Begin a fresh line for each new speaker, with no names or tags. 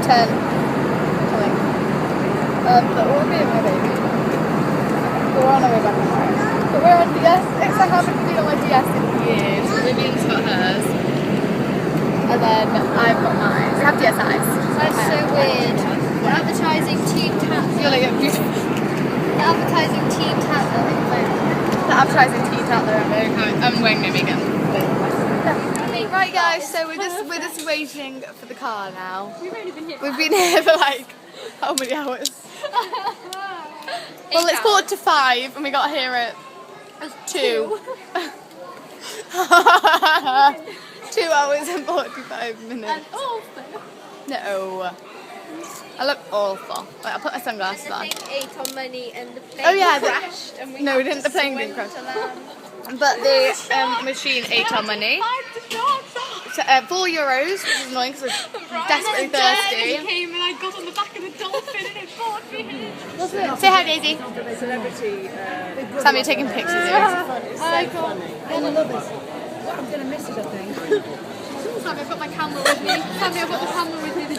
10. Something. But we'll be my baby. We're on our way back tomorrow. But we're on DS. I haven't been on my DS in years. Vivian's got hers. And then I've got mine. We have DSIs.
That's so weird. We're advertising Team Tat.
You're like a beautiful.
They're advertising Team Tat.
They're advertising tea out there. I'm wearing them again. Right guys, so we're just waiting for the car now. We've been here for like how many hours? Well, it's 4:45 and we got here at 2. 2 hours and 45 minutes. No. I look awful. Wait, I'll put my sunglasses on.
The plane ate on money and the plane
crashed. And we didn't. The plane didn't crash. But the machine ate our money. So, €4, which is annoying because we're desperately thirsty.
He came and I got on the back of the dolphin and it bought me.
Say hi, Daisy. Sam, you're taking pictures of you.
I love
I'm going to miss it, I think.
Sammy, I've got my camera with me. Sammy, I've got the camera with me.